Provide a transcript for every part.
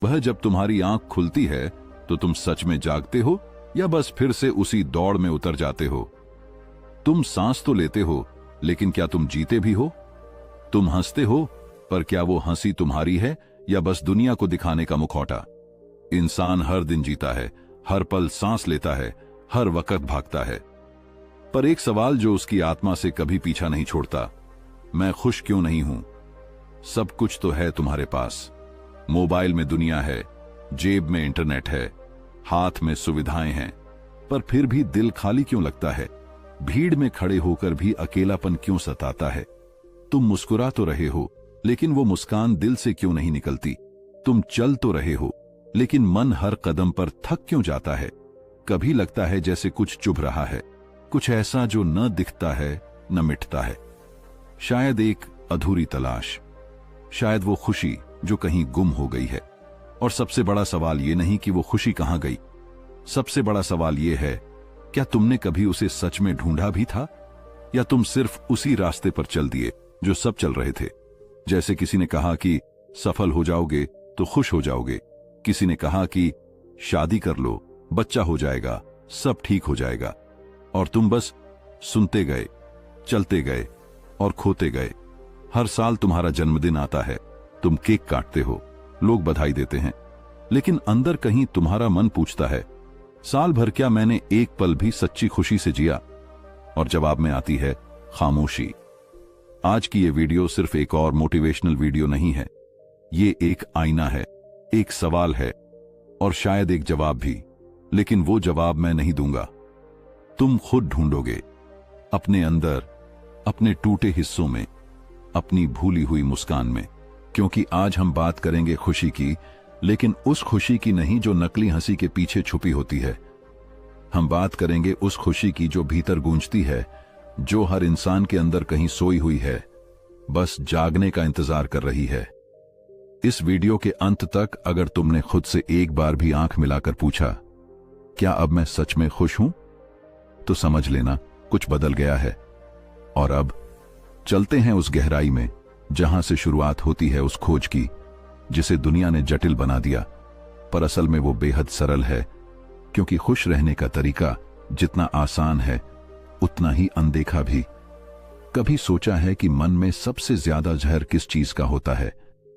वह जब तुम्हारी आंख खुलती है तो तुम सच में जागते हो या बस फिर से उसी दौड़ में उतर जाते हो? तुम सांस तो लेते हो, लेकिन क्या तुम जीते भी हो? तुम हंसते हो, पर क्या वो हंसी तुम्हारी है या बस दुनिया को दिखाने का मुखौटा? इंसान हर दिन जीता है, हर पल सांस लेता है, हर वक्त भागता है, पर एक सवाल जो उसकी आत्मा से कभी पीछा नहीं छोड़ता, मैं खुश क्यों नहीं हूं? सब कुछ तो है तुम्हारे पास, मोबाइल में दुनिया है, जेब में इंटरनेट है, हाथ में सुविधाएं हैं, पर फिर भी दिल खाली क्यों लगता है? भीड़ में खड़े होकर भी अकेलापन क्यों सताता है? तुम मुस्कुरा तो रहे हो, लेकिन वो मुस्कान दिल से क्यों नहीं निकलती? तुम चल तो रहे हो, लेकिन मन हर कदम पर थक क्यों जाता है? कभी लगता है जैसे कुछ चुभ रहा है, कुछ ऐसा जो न दिखता है न मिटता है। शायद एक अधूरी तलाश, शायद वो खुशी जो कहीं गुम हो गई है। और सबसे बड़ा सवाल ये नहीं कि वो खुशी कहां गई, सबसे बड़ा सवाल ये है, क्या तुमने कभी उसे सच में ढूंढा भी था, या तुम सिर्फ उसी रास्ते पर चल दिए जो सब चल रहे थे? जैसे किसी ने कहा कि सफल हो जाओगे तो खुश हो जाओगे, किसी ने कहा कि शादी कर लो, बच्चा हो जाएगा, सब ठीक हो जाएगा, और तुम बस सुनते गए, चलते गए और खोते गए। हर साल तुम्हारा जन्मदिन आता है, तुम केक काटते हो, लोग बधाई देते हैं, लेकिन अंदर कहीं तुम्हारा मन पूछता है, साल भर क्या मैंने एक पल भी सच्ची खुशी से जिया? और जवाब में आती है खामोशी। आज की ये वीडियो सिर्फ एक और मोटिवेशनल वीडियो नहीं है, ये एक आईना है, एक सवाल है और शायद एक जवाब भी, लेकिन वो जवाब मैं नहीं दूंगा, तुम खुद ढूंढोगे, अपने अंदर, अपने टूटे हिस्सों में, अपनी भूली हुई मुस्कान में। क्योंकि आज हम बात करेंगे खुशी की, लेकिन उस खुशी की नहीं जो नकली हंसी के पीछे छुपी होती है। हम बात करेंगे उस खुशी की जो भीतर गूंजती है, जो हर इंसान के अंदर कहीं सोई हुई है, बस जागने का इंतजार कर रही है। इस वीडियो के अंत तक अगर तुमने खुद से एक बार भी आंख मिलाकर पूछा, क्या अब मैं सच में खुश हूं, तो समझ लेना कुछ बदल गया है। और अब चलते हैं उस गहराई में जहां से शुरुआत होती है उस खोज की जिसे दुनिया ने जटिल बना दिया, पर असल में वो बेहद सरल है। क्योंकि खुश रहने का तरीका जितना आसान है उतना ही अनदेखा भी। कभी सोचा है कि मन में सबसे ज्यादा जहर किस चीज का होता है?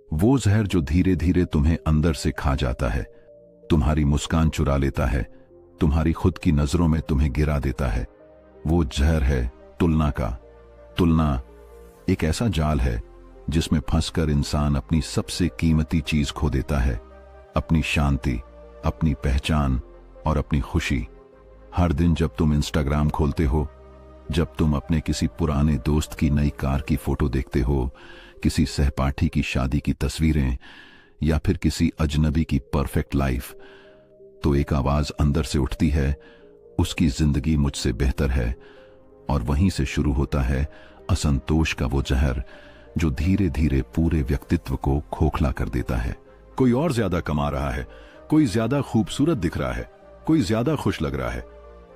वो जहर जो धीरे धीरे तुम्हें अंदर से खा जाता है, तुम्हारी मुस्कान चुरा लेता है, तुम्हारी खुद की नजरों में तुम्हें गिरा देता है। वो जहर है तुलना का। तुलना एक ऐसा जाल है जिसमें फंसकर इंसान अपनी सबसे कीमती चीज खो देता है, अपनी शांति, अपनी पहचान और अपनी खुशी। हर दिन जब तुम इंस्टाग्राम खोलते हो, जब तुम अपने किसी पुराने दोस्त की नई कार की फोटो देखते हो, किसी सहपाठी की शादी की तस्वीरें या फिर किसी अजनबी की परफेक्ट लाइफ, तो एक आवाज अंदर से उठती है, उसकी जिंदगी मुझसे बेहतर है। और वहीं से शुरू होता है असंतोष का वो जहर जो धीरे धीरे पूरे व्यक्तित्व को खोखला कर देता है। कोई और ज्यादा कमा रहा है, कोई ज्यादा खूबसूरत दिख रहा है, कोई ज्यादा खुश लग रहा है,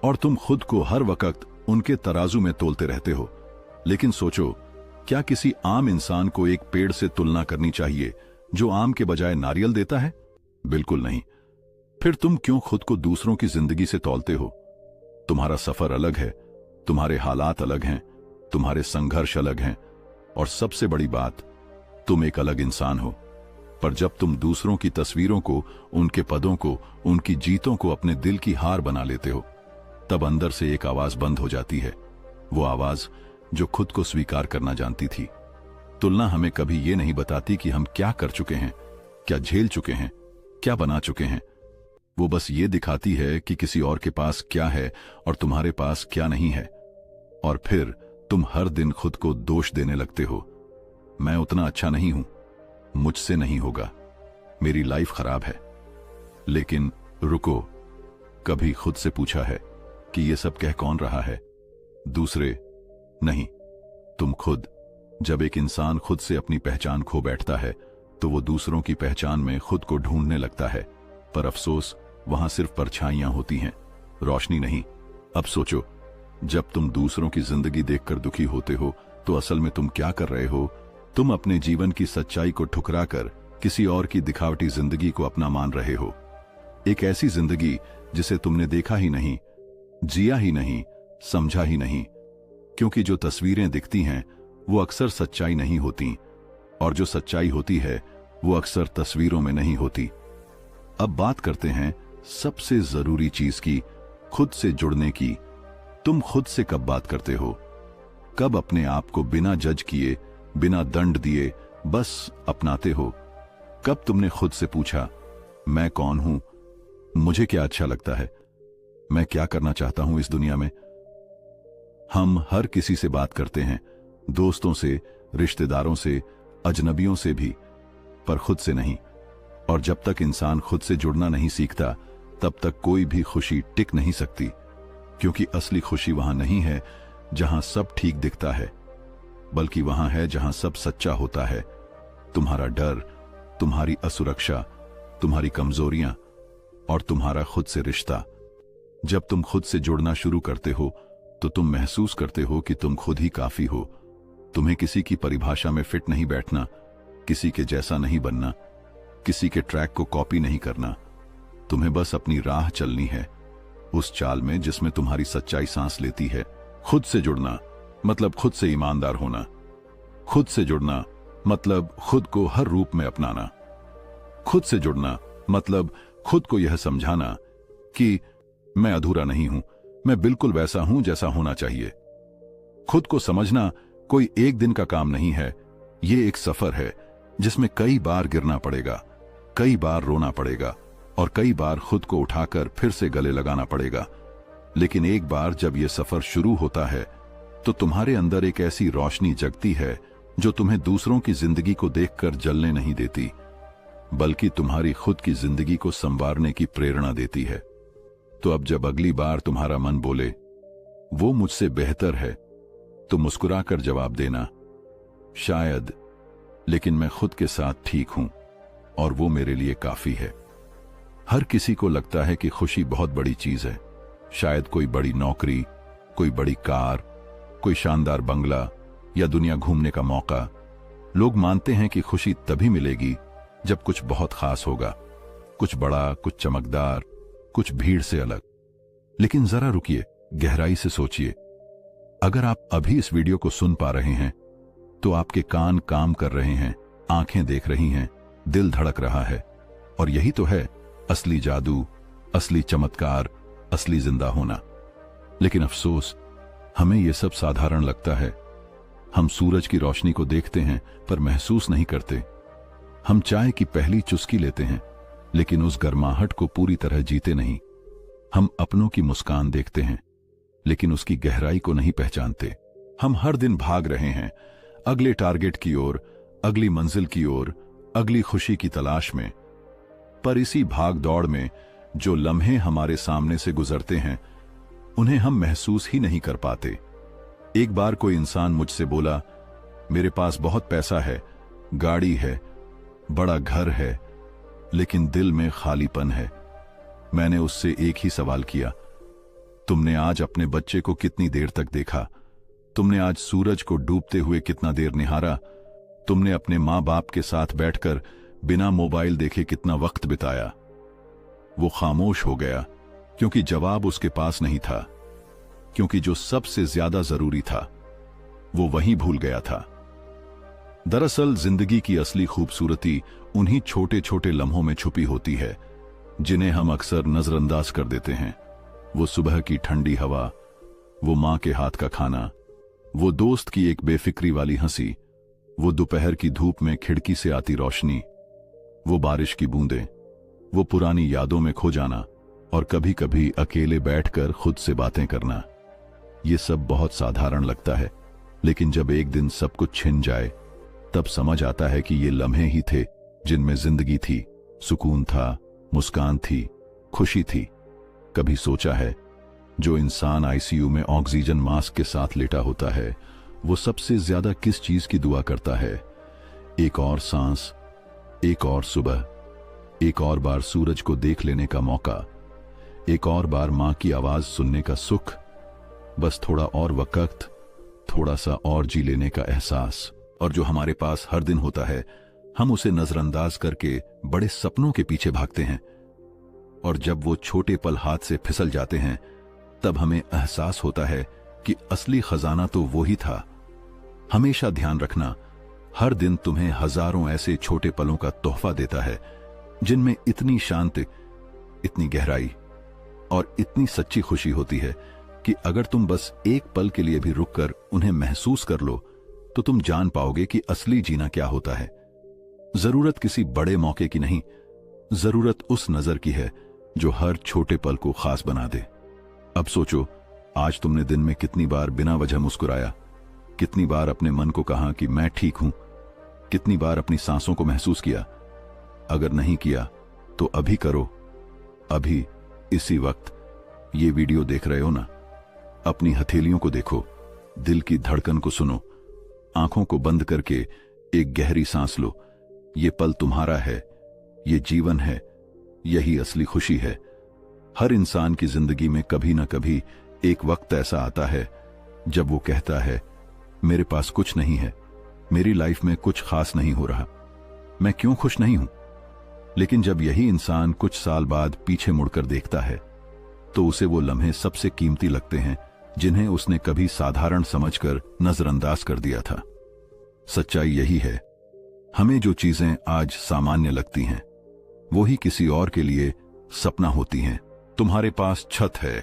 और तुम खुद को हर वक्त उनके तराजू में तोलते रहते हो। लेकिन सोचो, क्या किसी आम इंसान को एक पेड़ से तुलना करनी चाहिए जो आम के बजाय नारियल देता है? बिल्कुल नहीं। फिर तुम क्यों खुद को दूसरों की जिंदगी से तौलते हो? तुम्हारा सफर अलग है, तुम्हारे हालात अलग हैं, तुम्हारे संघर्ष अलग हैं, और सबसे बड़ी बात, तुम एक अलग इंसान हो। पर जब तुम दूसरों की तस्वीरों को, उनके पदों को, उनकी जीतों को अपने दिल की हार बना लेते हो, तब अंदर से एक आवाज बंद हो जाती है, वो आवाज जो खुद को स्वीकार करना जानती थी। तुलना हमें कभी ये नहीं बताती कि हम क्या कर चुके हैं, क्या झेल चुके हैं, क्या बना चुके हैं। वो बस ये दिखाती है कि किसी और के पास क्या है और तुम्हारे पास क्या नहीं है। और फिर तुम हर दिन खुद को दोष देने लगते हो, मैं उतना अच्छा नहीं हूं, मुझसे नहीं होगा, मेरी लाइफ खराब है। लेकिन रुको, कभी खुद से पूछा है कि ये सब कह कौन रहा है? दूसरे नहीं, तुम खुद। जब एक इंसान खुद से अपनी पहचान खो बैठता है तो वो दूसरों की पहचान में खुद को ढूंढने लगता है, पर अफसोस वहां सिर्फ परछाइयां होती हैं, रोशनी नहीं। अब सोचो, जब तुम दूसरों की जिंदगी देखकर दुखी होते हो तो असल में तुम क्या कर रहे हो? तुम अपने जीवन की सच्चाई को ठुकराकर किसी और की दिखावटी जिंदगी को अपना मान रहे हो। एक ऐसी जिंदगी जिसे तुमने देखा ही नहीं, जिया ही नहीं, समझा ही नहीं। क्योंकि जो तस्वीरें दिखती हैं वो अक्सर सच्चाई नहीं होती, और जो सच्चाई होती है वो अक्सर तस्वीरों में नहीं होती। अब बात करते हैं सबसे जरूरी चीज की, खुद से जुड़ने की। तुम खुद से कब बात करते हो? कब अपने आप को बिना जज किए, बिना दंड दिए बस अपनाते हो? कब तुमने खुद से पूछा, मैं कौन हूं, मुझे क्या अच्छा लगता है, मैं क्या करना चाहता हूं इस दुनिया में? हम हर किसी से बात करते हैं, दोस्तों से, रिश्तेदारों से, अजनबियों से भी, पर खुद से नहीं। और जब तक इंसान खुद से जुड़ना नहीं सीखता तब तक कोई भी खुशी टिक नहीं सकती। क्योंकि असली खुशी वहां नहीं है जहां सब ठीक दिखता है, बल्कि वहां है जहां सब सच्चा होता है। तुम्हारा डर, तुम्हारी असुरक्षा, तुम्हारी कमजोरियां और तुम्हारा खुद से रिश्ता। जब तुम खुद से जुड़ना शुरू करते हो तो तुम महसूस करते हो कि तुम खुद ही काफी हो। तुम्हें किसी की परिभाषा में फिट नहीं बैठना, किसी के जैसा नहीं बनना, किसी के ट्रैक को कॉपी नहीं करना। तुम्हें बस अपनी राह चलनी है, उस चाल में जिसमें तुम्हारी सच्चाई सांस लेती है। खुद से जुड़ना मतलब खुद से ईमानदार होना। खुद से जुड़ना मतलब खुद को हर रूप में अपनाना। खुद से जुड़ना मतलब खुद को यह समझाना कि मैं अधूरा नहीं हूं, मैं बिल्कुल वैसा हूं जैसा होना चाहिए। खुद को समझना कोई एक दिन का काम नहीं है, ये एक सफर है जिसमें कई बार गिरना पड़ेगा, कई बार रोना पड़ेगा और कई बार खुद को उठाकर फिर से गले लगाना पड़ेगा। लेकिन एक बार जब यह सफर शुरू होता है तो तुम्हारे अंदर एक ऐसी रोशनी जगती है जो तुम्हें दूसरों की जिंदगी को देखकर जलने नहीं देती, बल्कि तुम्हारी खुद की जिंदगी को संवारने की प्रेरणा देती है। तो अब जब अगली बार तुम्हारा मन बोले वो मुझसे बेहतर है, तो मुस्कुराकर जवाब देना, शायद, लेकिन मैं खुद के साथ ठीक हूं और वो मेरे लिए काफी है। हर किसी को लगता है कि खुशी बहुत बड़ी चीज है, शायद कोई बड़ी नौकरी, कोई बड़ी कार, कोई शानदार बंगला या दुनिया घूमने का मौका। लोग मानते हैं कि खुशी तभी मिलेगी जब कुछ बहुत खास होगा, कुछ बड़ा, कुछ चमकदार, कुछ भीड़ से अलग। लेकिन जरा रुकिए, गहराई से सोचिए। अगर आप अभी इस वीडियो को सुन पा रहे हैं तो आपके कान काम कर रहे हैं, आंखें देख रही हैं, दिल धड़क रहा है। और यही तो है असली जादू, असली चमत्कार, असली जिंदा होना। लेकिन अफसोस, हमें यह सब साधारण लगता है। हम सूरज की रोशनी को देखते हैं पर महसूस नहीं करते। हम चाय की पहली चुस्की लेते हैं लेकिन उस गर्माहट को पूरी तरह जीते नहीं। हम अपनों की मुस्कान देखते हैं लेकिन उसकी गहराई को नहीं पहचानते। हम हर दिन भाग रहे हैं अगले टारगेट की ओर, अगली मंजिल की ओर, अगली खुशी की तलाश में। पर इसी भाग दौड़ में जो लम्हे हमारे सामने से गुजरते हैं उन्हें हम महसूस ही नहीं कर पाते। एक बार कोई इंसान मुझसे बोला, मेरे पास बहुत पैसा है, गाड़ी है, बड़ा घर है, लेकिन दिल में खालीपन है। मैंने उससे एक ही सवाल किया, तुमने आज अपने बच्चे को कितनी देर तक देखा? तुमने आज सूरज को डूबते हुए कितना देर निहारा? तुमने अपने मां बाप के साथ बैठकर बिना मोबाइल देखे कितना वक्त बिताया? वो खामोश हो गया क्योंकि जवाब उसके पास नहीं था, क्योंकि जो सबसे ज्यादा जरूरी था वो वहीं भूल गया था। दरअसल जिंदगी की असली खूबसूरती उन्हीं छोटे छोटे लम्हों में छुपी होती है जिन्हें हम अक्सर नजरअंदाज कर देते हैं। वो सुबह की ठंडी हवा, वो मां के हाथ का खाना, वो दोस्त की एक बेफिक्री वाली हंसी, वो दोपहर की धूप में खिड़की से आती रोशनी, वो बारिश की बूंदें, वो पुरानी यादों में खो जाना और कभी कभी अकेले बैठकर खुद से बातें करना। ये सब बहुत साधारण लगता है, लेकिन जब एक दिन सब कुछ छिन जाए तब समझ आता है कि ये लम्हे ही थे जिनमें जिंदगी थी, सुकून था, मुस्कान थी, खुशी थी। कभी सोचा है, जो इंसान आईसीयू में ऑक्सीजन मास्क के साथ लेटा होता है वो सबसे ज्यादा किस चीज की दुआ करता है? एक और सांस, एक और सुबह, एक और बार सूरज को देख लेने का मौका, एक और बार मां की आवाज सुनने का सुख, बस थोड़ा और वक्त, थोड़ा सा और जी लेने का एहसास। और जो हमारे पास हर दिन होता है हम उसे नजरअंदाज करके बड़े सपनों के पीछे भागते हैं, और जब वो छोटे पल हाथ से फिसल जाते हैं तब हमें एहसास होता है कि असली खजाना तो वो ही था। हमेशा ध्यान रखना, हर दिन तुम्हें हजारों ऐसे छोटे पलों का तोहफा देता है जिनमें इतनी शांति, इतनी गहराई और इतनी सच्ची खुशी होती है कि अगर तुम बस एक पल के लिए भी रुककर उन्हें महसूस कर लो तो तुम जान पाओगे कि असली जीना क्या होता है। जरूरत किसी बड़े मौके की नहीं, जरूरत उस नजर की है जो हर छोटे पल को खास बना दे। अब सोचो, आज तुमने दिन में कितनी बार बिना वजह मुस्कुराया, कितनी बार अपने मन को कहा कि मैं ठीक हूं, कितनी बार अपनी सांसों को महसूस किया। अगर नहीं किया तो अभी करो, अभी इसी वक्त। ये वीडियो देख रहे हो ना, अपनी हथेलियों को देखो, दिल की धड़कन को सुनो, आंखों को बंद करके एक गहरी सांस लो। ये पल तुम्हारा है, ये जीवन है, यही असली खुशी है। हर इंसान की जिंदगी में कभी ना कभी एक वक्त ऐसा आता है जब वो कहता है, मेरे पास कुछ नहीं है, मेरी लाइफ में कुछ खास नहीं हो रहा, मैं क्यों खुश नहीं हूं। लेकिन जब यही इंसान कुछ साल बाद पीछे मुड़कर देखता है तो उसे वो लम्हे सबसे कीमती लगते हैं जिन्हें उसने कभी साधारण समझकर नजरअंदाज कर दिया था। सच्चाई यही है, हमें जो चीजें आज सामान्य लगती हैं वो ही किसी और के लिए सपना होती हैं। तुम्हारे पास छत है,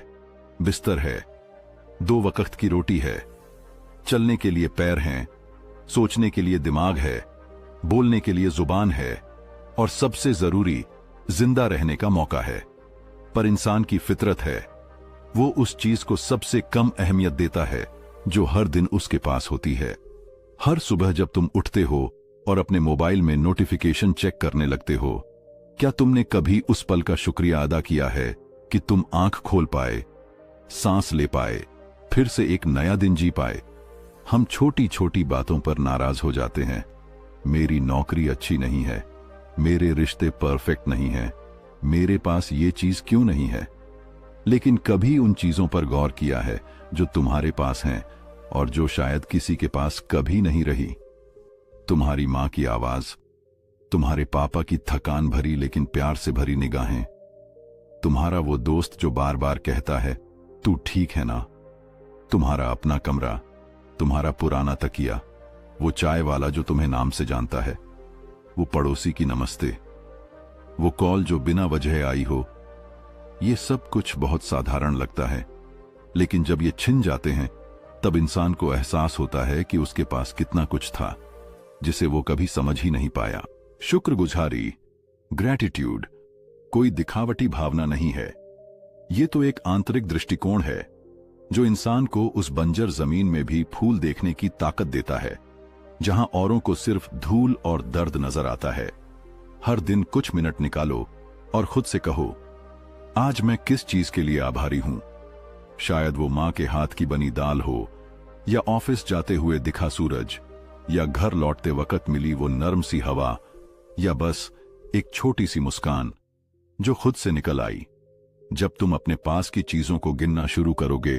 बिस्तर है, 2 वक्त की रोटी है, चलने के लिए पैर हैं, सोचने के लिए दिमाग है, बोलने के लिए जुबान है और सबसे जरूरी जिंदा रहने का मौका है। पर इंसान की फितरत है, वो उस चीज को सबसे कम अहमियत देता है जो हर दिन उसके पास होती है। हर सुबह जब तुम उठते हो और अपने मोबाइल में नोटिफिकेशन चेक करने लगते हो, क्या तुमने कभी उस पल का शुक्रिया अदा किया है कि तुम आंख खोल पाए, सांस ले पाए, फिर से एक नया दिन जी पाए। हम छोटी छोटी बातों पर नाराज हो जाते हैं। मेरी नौकरी अच्छी नहीं है, मेरे रिश्ते परफेक्ट नहीं है, मेरे पास ये चीज क्यों नहीं है। लेकिन कभी उन चीजों पर गौर किया है जो तुम्हारे पास हैं और जो शायद किसी के पास कभी नहीं रही। तुम्हारी मां की आवाज, तुम्हारे पापा की थकान भरी लेकिन प्यार से भरी निगाहें, तुम्हारा वो दोस्त जो बार बार कहता है तू ठीक है ना, तुम्हारा अपना कमरा, तुम्हारा पुराना तकिया, वो चाय वाला जो तुम्हें नाम से जानता है, वो पड़ोसी की नमस्ते, वो कॉल जो बिना वजह आई हो। ये सब कुछ बहुत साधारण लगता है, लेकिन जब ये छिन जाते हैं तब इंसान को एहसास होता है कि उसके पास कितना कुछ था जिसे वो कभी समझ ही नहीं पाया। शुक्रगुजारी, ग्रैटिट्यूड कोई दिखावटी भावना नहीं है, ये तो एक आंतरिक दृष्टिकोण है जो इंसान को उस बंजर जमीन में भी फूल देखने की ताकत देता है जहां औरों को सिर्फ धूल और दर्द नजर आता है। हर दिन कुछ मिनट निकालो और खुद से कहो, आज मैं किस चीज के लिए आभारी हूं। शायद वो मां के हाथ की बनी दाल हो, या ऑफिस जाते हुए दिखा सूरज, या घर लौटते वक्त मिली वो नर्म सी हवा, या बस एक छोटी सी मुस्कान जो खुद से निकल आई। जब तुम अपने पास की चीजों को गिनना शुरू करोगे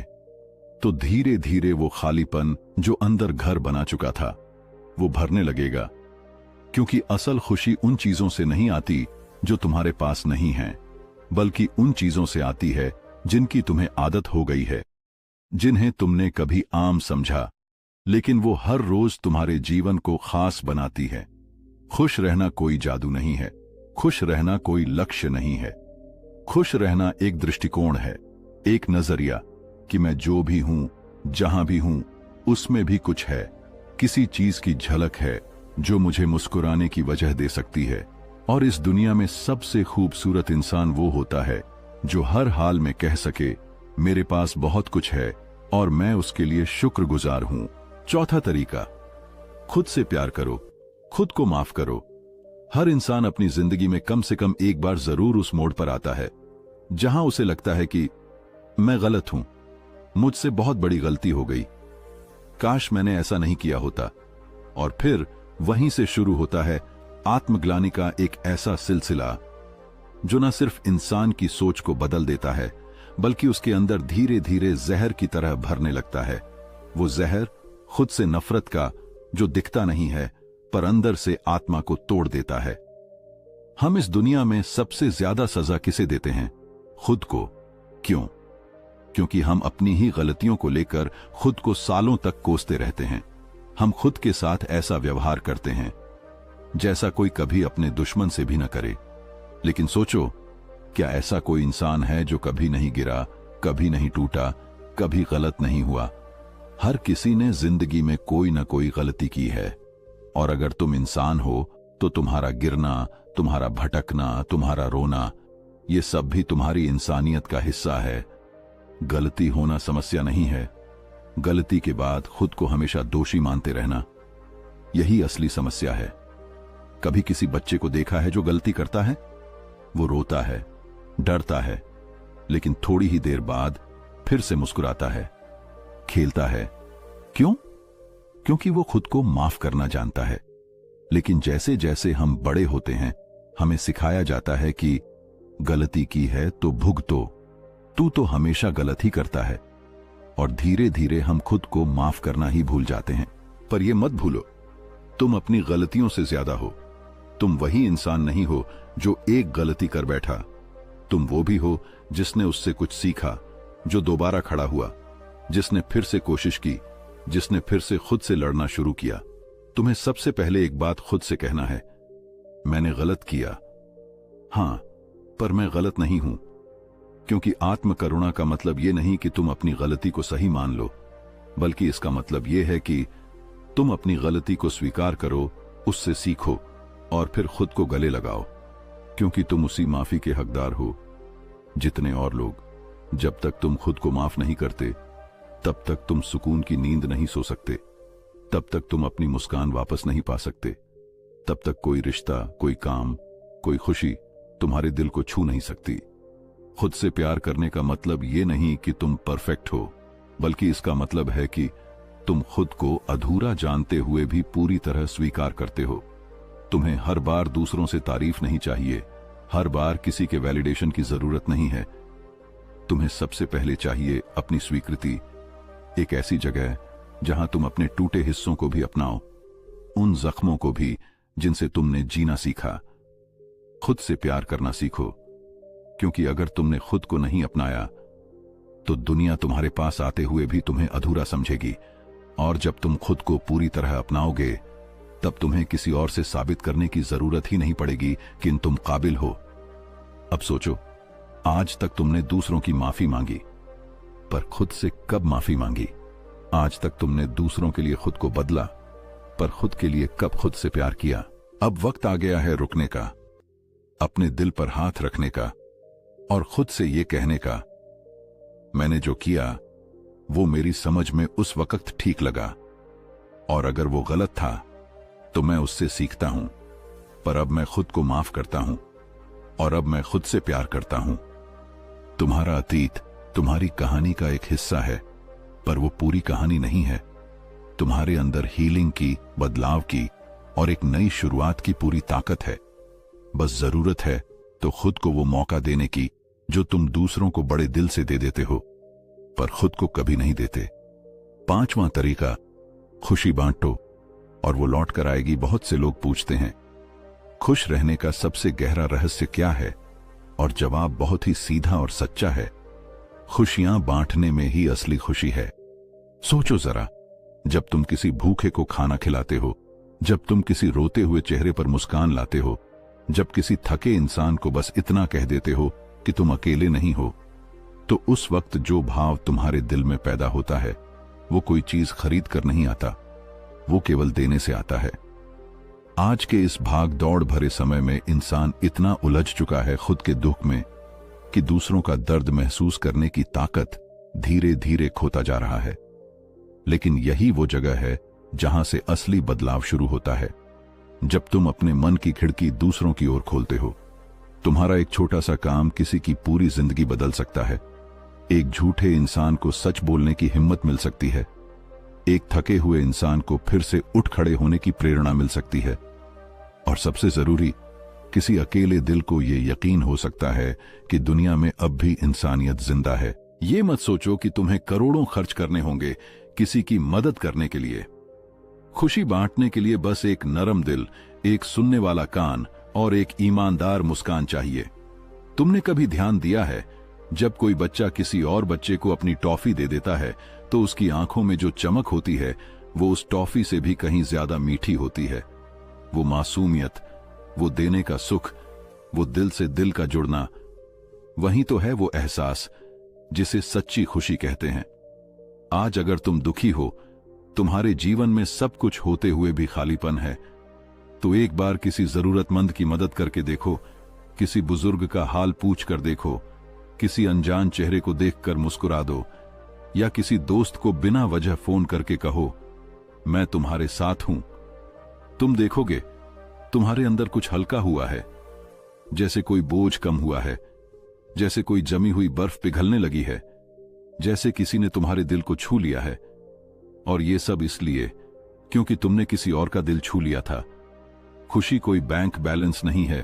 तो धीरे धीरे वो खालीपन जो अंदर घर बना चुका था वो भरने लगेगा। क्योंकि असल खुशी उन चीजों से नहीं आती जो तुम्हारे पास नहीं हैं, बल्कि उन चीजों से आती है जिनकी तुम्हें आदत हो गई है, जिन्हें तुमने कभी आम समझा, लेकिन वो हर रोज तुम्हारे जीवन को खास बनाती है। खुश रहना कोई जादू नहीं है, खुश रहना कोई लक्ष्य नहीं है, खुश रहना एक दृष्टिकोण है, एक नजरिया कि मैं जो भी हूं, जहां भी हूं, उसमें भी कुछ है, किसी चीज की झलक है जो मुझे मुस्कुराने की वजह दे सकती है। और इस दुनिया में सबसे खूबसूरत इंसान वो होता है जो हर हाल में कह सके, मेरे पास बहुत कुछ है और मैं उसके लिए शुक्रगुजार हूं। चौथा तरीका, खुद से प्यार करो, खुद को माफ करो। हर इंसान अपनी जिंदगी में कम से कम एक बार जरूर उस मोड़ पर आता है जहां उसे लगता है कि मैं गलत हूं, मुझसे बहुत बड़ी गलती हो गई, काश मैंने ऐसा नहीं किया होता। और फिर वहीं से शुरू होता है आत्मग्लानि का एक ऐसा सिलसिला जो न सिर्फ इंसान की सोच को बदल देता है बल्कि उसके अंदर धीरे धीरे जहर की तरह भरने लगता है। वो जहर खुद से नफरत का जो दिखता नहीं है बल्कि पर अंदर से आत्मा को तोड़ देता है। हम इस दुनिया में सबसे ज्यादा सजा किसे देते हैं? खुद को। क्यों? क्योंकि हम अपनी ही गलतियों को लेकर खुद को सालों तक कोसते रहते हैं। हम खुद के साथ ऐसा व्यवहार करते हैं जैसा कोई कभी अपने दुश्मन से भी न करे। लेकिन सोचो, क्या ऐसा कोई इंसान है जो कभी नहीं गिरा, कभी नहीं टूटा, कभी गलत नहीं हुआ? हर किसी ने जिंदगी में कोई ना कोई गलती की है। और अगर तुम इंसान हो तो तुम्हारा गिरना, तुम्हारा भटकना, तुम्हारा रोना, ये सब भी तुम्हारी इंसानियत का हिस्सा है। गलती होना समस्या नहीं है, गलती के बाद खुद को हमेशा दोषी मानते रहना, यही असली समस्या है। कभी किसी बच्चे को देखा है जो गलती करता है? वो रोता है, डरता है, लेकिन थोड़ी ही देर बाद फिर से मुस्कुराता है, खेलता है। क्यों? क्योंकि वो खुद को माफ करना जानता है। लेकिन जैसे जैसे हम बड़े होते हैं, हमें सिखाया जाता है कि गलती की है तो भुगतो, तू तो हमेशा गलत ही करता है। और धीरे धीरे हम खुद को माफ करना ही भूल जाते हैं। पर यह मत भूलो, तुम अपनी गलतियों से ज्यादा हो। तुम वही इंसान नहीं हो जो एक गलती कर बैठा, तुम वो भी हो जिसने उससे कुछ सीखा, जो दोबारा खड़ा हुआ, जिसने फिर से कोशिश की, जिसने फिर से खुद से लड़ना शुरू किया। तुम्हें सबसे पहले एक बात खुद से कहना है, मैंने गलत किया, हां, पर मैं गलत नहीं हूं। क्योंकि आत्म करुणा का मतलब यह नहीं कि तुम अपनी गलती को सही मान लो, बल्कि इसका मतलब यह है कि तुम अपनी गलती को स्वीकार करो, उससे सीखो और फिर खुद को गले लगाओ। क्योंकि तुम उसी माफी के हकदार हो जितने और लोग। जब तक तुम खुद को माफ नहीं करते, तब तक तुम सुकून की नींद नहीं सो सकते, तब तक तुम अपनी मुस्कान वापस नहीं पा सकते, तब तक कोई रिश्ता, कोई काम, कोई खुशी तुम्हारे दिल को छू नहीं सकती। खुद से प्यार करने का मतलब ये नहीं कि तुम परफेक्ट हो, बल्कि इसका मतलब है कि तुम खुद को अधूरा जानते हुए भी पूरी तरह स्वीकार करते हो। तुम्हें हर बार दूसरों से तारीफ नहीं चाहिए, हर बार किसी के वैलिडेशन की जरूरत नहीं है। तुम्हें सबसे पहले चाहिए अपनी स्वीकृति, एक ऐसी जगह जहां तुम अपने टूटे हिस्सों को भी अपनाओ, उन जख्मों को भी जिनसे तुमने जीना सीखा। खुद से प्यार करना सीखो, क्योंकि अगर तुमने खुद को नहीं अपनाया तो दुनिया तुम्हारे पास आते हुए भी तुम्हें अधूरा समझेगी। और जब तुम खुद को पूरी तरह अपनाओगे, तब तुम्हें किसी और से साबित करने की जरूरत ही नहीं पड़ेगी कि तुम काबिल हो। अब सोचो, आज तक तुमने दूसरों की माफी मांगी, पर खुद से कब माफी मांगी? आज तक तुमने दूसरों के लिए खुद को बदला, पर खुद के लिए कब खुद से प्यार किया? अब वक्त आ गया है रुकने का, अपने दिल पर हाथ रखने का और खुद से यह कहने का, मैंने जो किया वो मेरी समझ में उस वक्त ठीक लगा, और अगर वो गलत था तो मैं उससे सीखता हूं। पर अब मैं खुद को माफ करता हूं और अब मैं खुद से प्यार करता हूं। तुम्हारा अतीत तुम्हारी कहानी का एक हिस्सा है, पर वो पूरी कहानी नहीं है। तुम्हारे अंदर हीलिंग की, बदलाव की और एक नई शुरुआत की पूरी ताकत है। बस जरूरत है तो खुद को वो मौका देने की जो तुम दूसरों को बड़े दिल से दे देते हो, पर खुद को कभी नहीं देते। 5वां तरीका, खुशी बांटो और वो लौट कर आएगी। बहुत से लोग पूछते हैं, खुश रहने का सबसे गहरा रहस्य क्या है? और जवाब बहुत ही सीधा और सच्चा है, खुशियां बांटने में ही असली खुशी है। सोचो जरा, जब तुम किसी भूखे को खाना खिलाते हो, जब तुम किसी रोते हुए चेहरे पर मुस्कान लाते हो, जब किसी थके इंसान को बस इतना कह देते हो कि तुम अकेले नहीं हो, तो उस वक्त जो भाव तुम्हारे दिल में पैदा होता है वो कोई चीज खरीद कर नहीं आता, वो केवल देने से आता है। आज के इस भाग दौड़ भरे समय में इंसान इतना उलझ चुका है खुद के दुख में कि दूसरों का दर्द महसूस करने की ताकत धीरे धीरे खोता जा रहा है। लेकिन यही वो जगह है जहां से असली बदलाव शुरू होता है, जब तुम अपने मन की खिड़की दूसरों की ओर खोलते हो। तुम्हारा एक छोटा सा काम किसी की पूरी जिंदगी बदल सकता है। एक झूठे इंसान को सच बोलने की हिम्मत मिल सकती है, एक थके हुए इंसान को फिर से उठ खड़े होने की प्रेरणा मिल सकती है, और सबसे जरूरी, किसी अकेले दिल को यह यकीन हो सकता है कि दुनिया में अब भी इंसानियत जिंदा है। ये मत सोचो कि तुम्हें करोड़ों खर्च करने होंगे किसी की मदद करने के लिए। खुशी बांटने के लिए बस एक नरम दिल, एक सुनने वाला कान और एक ईमानदार मुस्कान चाहिए। तुमने कभी ध्यान दिया है, जब कोई बच्चा किसी और बच्चे को अपनी टॉफी दे देता है तो उसकी आंखों में जो चमक होती है वो उस टॉफी से भी कहीं ज्यादा मीठी होती है। वो मासूमियत, वो देने का सुख, वो दिल से दिल का जुड़ना, वही तो है वो एहसास जिसे सच्ची खुशी कहते हैं। आज अगर तुम दुखी हो, तुम्हारे जीवन में सब कुछ होते हुए भी खालीपन है, तो एक बार किसी जरूरतमंद की मदद करके देखो, किसी बुजुर्ग का हाल पूछ कर देखो, किसी अनजान चेहरे को देखकर मुस्कुरा दो, या किसी दोस्त को बिना वजह फोन करके कहो, मैं तुम्हारे साथ हूं। तुम देखोगे तुम्हारे अंदर कुछ हल्का हुआ है, जैसे कोई बोझ कम हुआ है, जैसे कोई जमी हुई बर्फ पिघलने लगी है, जैसे किसी ने तुम्हारे दिल को छू लिया है। और ये सब इसलिए क्योंकि तुमने किसी और का दिल छू लिया था। खुशी कोई बैंक बैलेंस नहीं है,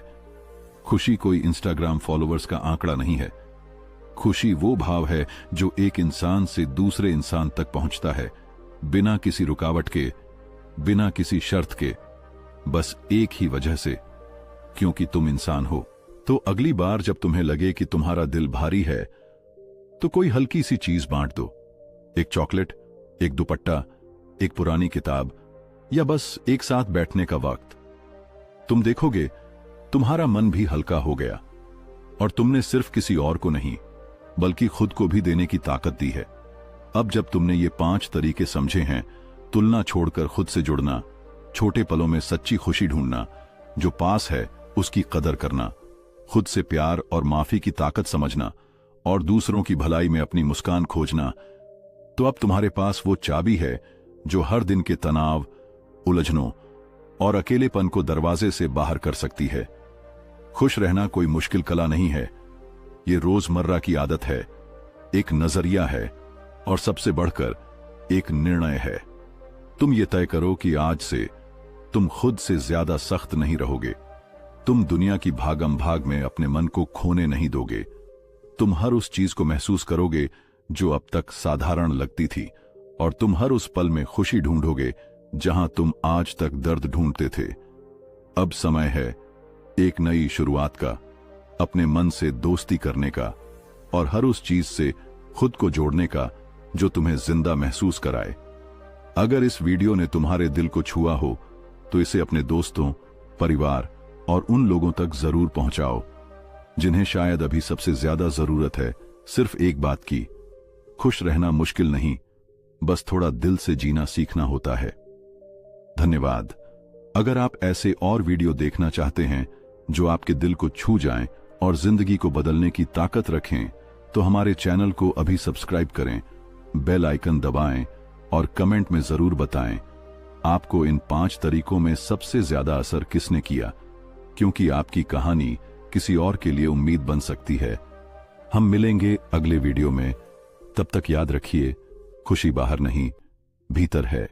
खुशी कोई इंस्टाग्राम फॉलोअर्स का आंकड़ा नहीं है। खुशी वो भाव है जो एक इंसान से दूसरे इंसान तक पहुंचता है, बिना किसी रुकावट के, बिना किसी शर्त के, बस एक ही वजह से, क्योंकि तुम इंसान हो। तो अगली बार जब तुम्हें लगे कि तुम्हारा दिल भारी है, तो कोई हल्की सी चीज बांट दो। एक चॉकलेट, एक दुपट्टा, एक पुरानी किताब, या बस एक साथ बैठने का वक्त। तुम देखोगे तुम्हारा मन भी हल्का हो गया, और तुमने सिर्फ किसी और को नहीं बल्कि खुद को भी देने की ताकत दी है। अब जब तुमने ये 5 तरीके समझे हैं, तुलना छोड़कर खुद से जुड़ना, छोटे पलों में सच्ची खुशी ढूंढना, जो पास है उसकी कदर करना, खुद से प्यार और माफी की ताकत समझना, और दूसरों की भलाई में अपनी मुस्कान खोजना, तो अब तुम्हारे पास वो चाबी है जो हर दिन के तनाव, उलझनों और अकेलेपन को दरवाजे से बाहर कर सकती है। खुश रहना कोई मुश्किल कला नहीं है, ये रोजमर्रा की आदत है, एक नजरिया है, और सबसे बढ़कर एक निर्णय है। तुम ये तय करो कि आज से तुम खुद से ज्यादा सख्त नहीं रहोगे। तुम दुनिया की भागम भाग में अपने मन को खोने नहीं दोगे। तुम हर उस चीज को महसूस करोगे जो अब तक साधारण लगती थी, और तुम हर उस पल में खुशी ढूंढोगे जहां तुम आज तक दर्द ढूंढते थे। अब समय है एक नई शुरुआत का, अपने मन से दोस्ती करने का, और हर उस चीज से खुद को जोड़ने का जो तुम्हें जिंदा महसूस कराए। अगर इस वीडियो ने तुम्हारे दिल को छुआ हो तो इसे अपने दोस्तों, परिवार और उन लोगों तक जरूर पहुंचाओ जिन्हें शायद अभी सबसे ज्यादा जरूरत है सिर्फ एक बात की। खुश रहना मुश्किल नहीं, बस थोड़ा दिल से जीना सीखना होता है। धन्यवाद। अगर आप ऐसे और वीडियो देखना चाहते हैं जो आपके दिल को छू जाएं और जिंदगी को बदलने की ताकत रखें, तो हमारे चैनल को अभी सब्सक्राइब करें, बेल आइकन दबाएं और कमेंट में जरूर बताएं आपको इन 5 तरीकों में सबसे ज्यादा असर किसने किया, क्योंकि आपकी कहानी किसी और के लिए उम्मीद बन सकती है। हम मिलेंगे अगले वीडियो में, तब तक याद रखिए, खुशी बाहर नहीं, भीतर है।